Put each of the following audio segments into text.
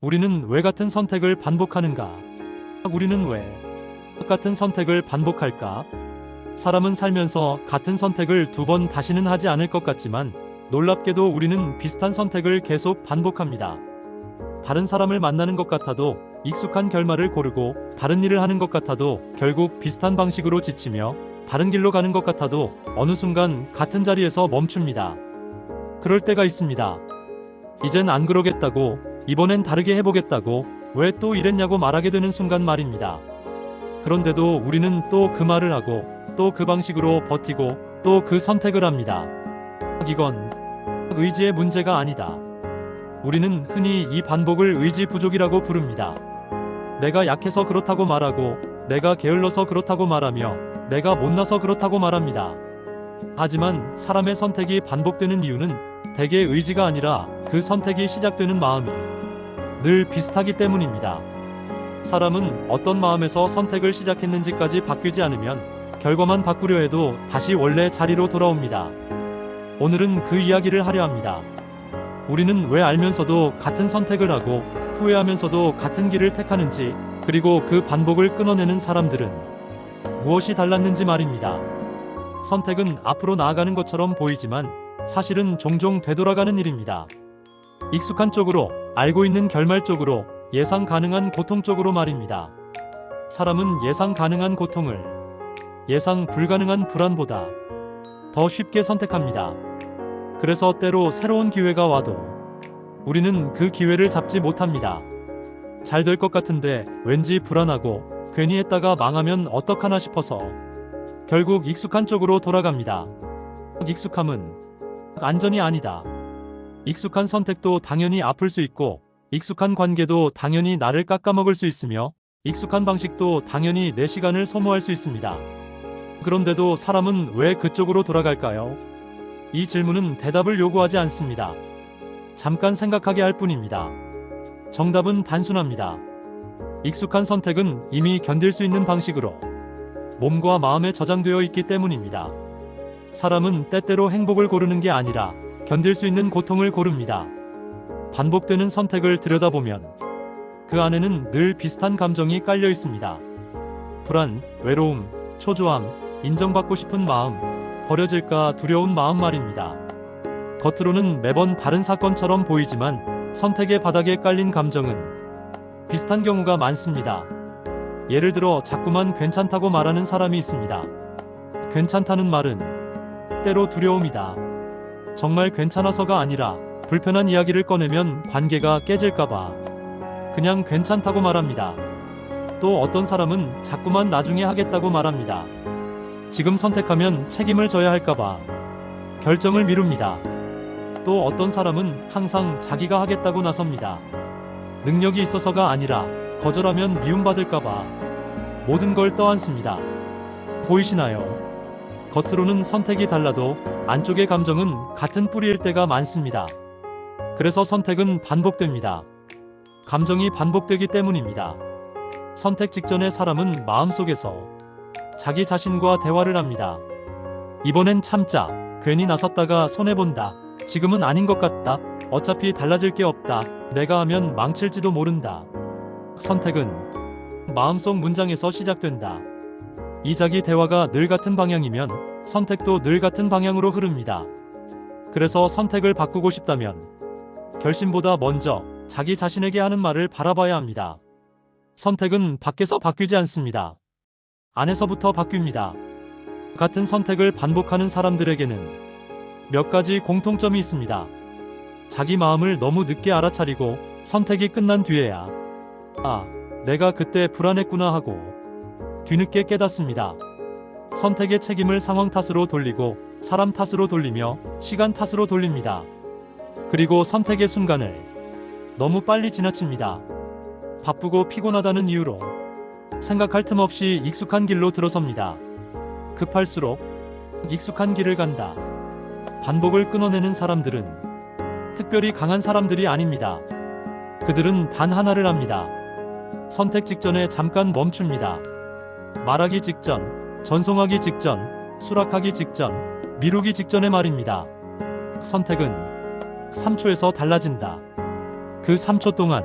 우리는 왜 같은 선택을 반복하는가? 우리는 왜 같은 선택을 반복할까? 사람은 살면서 같은 선택을 두 번 다시는 하지 않을 것 같지만 놀랍게도 우리는 비슷한 선택을 계속 반복합니다. 다른 사람을 만나는 것 같아도 익숙한 결말을 고르고, 다른 일을 하는 것 같아도 결국 비슷한 방식으로 지치며, 다른 길로 가는 것 같아도 어느 순간 같은 자리에서 멈춥니다. 그럴 때가 있습니다. 이젠 안 그러겠다고, 이번엔 다르게 해보겠다고, 왜 또 이랬냐고 말하게 되는 순간 말입니다. 그런데도 우리는 또 그 말을 하고, 또 그 방식으로 버티고, 또 그 선택을 합니다. 이건 의지의 문제가 아니다. 우리는 흔히 이 반복을 의지 부족이라고 부릅니다. 내가 약해서 그렇다고 말하고, 내가 게을러서 그렇다고 말하며, 내가 못나서 그렇다고 말합니다. 하지만 사람의 선택이 반복되는 이유는 대개 의지가 아니라 그 선택이 시작되는 마음이 늘 비슷하기 때문입니다. 사람은 어떤 마음에서 선택을 시작했는지까지 바뀌지 않으면 결과만 바꾸려 해도 다시 원래 자리로 돌아옵니다. 오늘은 그 이야기를 하려 합니다. 우리는 왜 알면서도 같은 선택을 하고 후회하면서도 같은 길을 택하는지, 그리고 그 반복을 끊어내는 사람들은 무엇이 달랐는지 말입니다. 선택은 앞으로 나아가는 것처럼 보이지만 사실은 종종 되돌아가는 일입니다. 익숙한 쪽으로, 알고 있는 결말 쪽으로, 예상 가능한 고통 쪽으로 말입니다. 사람은 예상 가능한 고통을 예상 불가능한 불안보다 더 쉽게 선택합니다. 그래서 때로 새로운 기회가 와도 우리는 그 기회를 잡지 못합니다. 잘 될 것 같은데 왠지 불안하고, 괜히 했다가 망하면 어떡하나 싶어서 결국 익숙한 쪽으로 돌아갑니다. 익숙함은 안전이 아니다. 익숙한 선택도 당연히 아플 수 있고, 익숙한 관계도 당연히 나를 깎아먹을 수 있으며, 익숙한 방식도 당연히 내 시간을 소모할 수 있습니다. 그런데도 사람은 왜 그쪽으로 돌아갈까요? 이 질문은 대답을 요구하지 않습니다. 잠깐 생각하게 할 뿐입니다. 정답은 단순합니다. 익숙한 선택은 이미 견딜 수 있는 방식으로 몸과 마음에 저장되어 있기 때문입니다. 사람은 때때로 행복을 고르는 게 아니라 견딜 수 있는 고통을 고릅니다. 반복되는 선택을 들여다보면 그 안에는 늘 비슷한 감정이 깔려 있습니다. 불안, 외로움, 초조함, 인정받고 싶은 마음, 버려질까 두려운 마음 말입니다. 겉으로는 매번 다른 사건처럼 보이지만 선택의 바닥에 깔린 감정은 비슷한 경우가 많습니다. 예를 들어 자꾸만 괜찮다고 말하는 사람이 있습니다. 괜찮다는 말은 때로 두려움이다. 정말 괜찮아서가 아니라 불편한 이야기를 꺼내면 관계가 깨질까봐 그냥 괜찮다고 말합니다. 또 어떤 사람은 자꾸만 나중에 하겠다고 말합니다. 지금 선택하면 책임을 져야 할까봐 결정을 미룹니다. 또 어떤 사람은 항상 자기가 하겠다고 나섭니다. 능력이 있어서가 아니라 거절하면 미움받을까봐 모든 걸 떠안습니다. 보이시나요? 겉으로는 선택이 달라도 안쪽의 감정은 같은 뿌리일 때가 많습니다. 그래서 선택은 반복됩니다. 감정이 반복되기 때문입니다. 선택 직전에 사람은 마음속에서 자기 자신과 대화를 합니다. 이번엔 참자. 괜히 나섰다가 손해본다. 지금은 아닌 것 같다. 어차피 달라질 게 없다. 내가 하면 망칠지도 모른다. 선택은 마음속 문장에서 시작된다. 이 자기 대화가 늘 같은 방향이면 선택도 늘 같은 방향으로 흐릅니다. 그래서 선택을 바꾸고 싶다면 결심보다 먼저 자기 자신에게 하는 말을 바라봐야 합니다. 선택은 밖에서 바뀌지 않습니다. 안에서부터 바뀝니다. 같은 선택을 반복하는 사람들에게는 몇 가지 공통점이 있습니다. 자기 마음을 너무 늦게 알아차리고 선택이 끝난 뒤에야 내가 그때 불안했구나 하고 뒤늦게 깨닫습니다. 선택의 책임을 상황 탓으로 돌리고 사람 탓으로 돌리며 시간 탓으로 돌립니다. 그리고 선택의 순간을 너무 빨리 지나칩니다. 바쁘고 피곤하다는 이유로 생각할 틈 없이 익숙한 길로 들어섭니다. 급할수록 익숙한 길을 간다. 반복을 끊어내는 사람들은 특별히 강한 사람들이 아닙니다. 그들은 단 하나를 합니다. 선택 직전에 잠깐 멈춥니다. 말하기 직전, 전송하기 직전, 수락하기 직전, 미루기 직전의 말입니다. 선택은 3초에서 달라진다. 그 3초 동안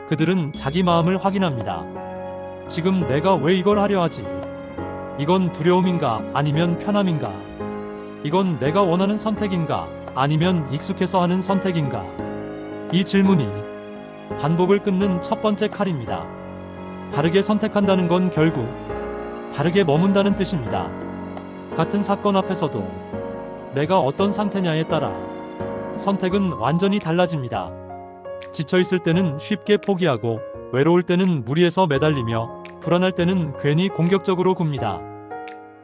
그들은 자기 마음을 확인합니다. 지금 내가 왜 이걸 하려 하지? 이건 두려움인가? 아니면 편함인가? 이건 내가 원하는 선택인가? 아니면 익숙해서 하는 선택인가? 이 질문이 반복을 끊는 첫 번째 칼입니다. 다르게 선택한다는 건 결국 다르게 머문다는 뜻입니다. 같은 사건 앞에서도 내가 어떤 상태냐에 따라 선택은 완전히 달라집니다. 지쳐있을 때는 쉽게 포기하고, 외로울 때는 무리해서 매달리며, 불안할 때는 괜히 공격적으로 굽니다.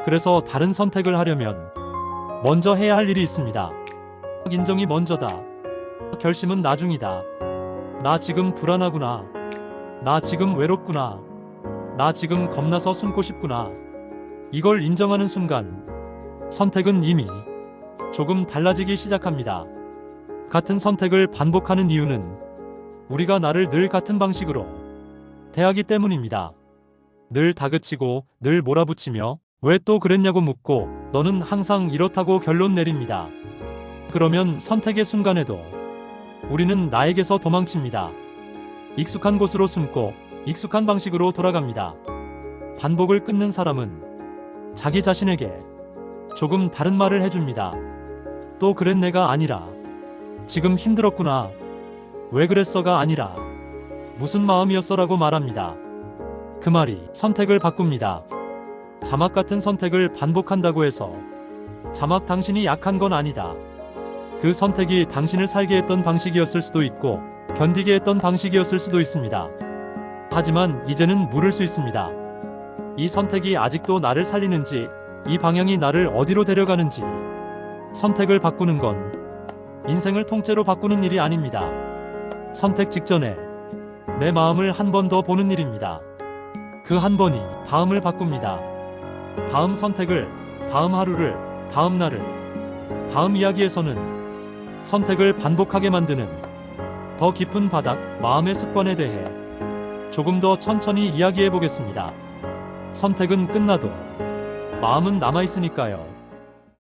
그래서 다른 선택을 하려면 먼저 해야 할 일이 있습니다. 인정이 먼저다. 결심은 나중이다. 나 지금 불안하구나. 나 지금 외롭구나. 나 지금 겁나서 숨고 싶구나. 이걸 인정하는 순간 선택은 이미 조금 달라지기 시작합니다. 같은 선택을 반복하는 이유는 우리가 나를 늘 같은 방식으로 대하기 때문입니다. 늘 다그치고, 늘 몰아붙이며, 왜 또 그랬냐고 묻고, 너는 항상 이렇다고 결론 내립니다. 그러면 선택의 순간에도 우리는 나에게서 도망칩니다. 익숙한 곳으로 숨고, 익숙한 방식으로 돌아갑니다. 반복을 끊는 사람은 자기 자신에게 조금 다른 말을 해줍니다. 또 그랬네가 아니라, 지금 힘들었구나. 왜 그랬어가 아니라, 무슨 마음이었어라고 말합니다. 그 말이 선택을 바꿉니다. 자막 같은 선택을 반복한다고 해서 자막 당신이 약한 건 아니다. 그 선택이 당신을 살게 했던 방식이었을 수도 있고, 견디게 했던 방식이었을 수도 있습니다. 하지만 이제는 물을 수 있습니다. 이 선택이 아직도 나를 살리는지, 이 방향이 나를 어디로 데려가는지. 선택을 바꾸는 건 인생을 통째로 바꾸는 일이 아닙니다. 선택 직전에 내 마음을 한 번 더 보는 일입니다. 그 한 번이 다음을 바꿉니다. 다음 선택을, 다음 하루를, 다음 날을, 다음 이야기에서는 선택을 반복하게 만드는 더 깊은 바닥, 마음의 습관에 대해 조금 더 천천히 이야기해 보겠습니다. 선택은 끝나도 마음은 남아있으니까요.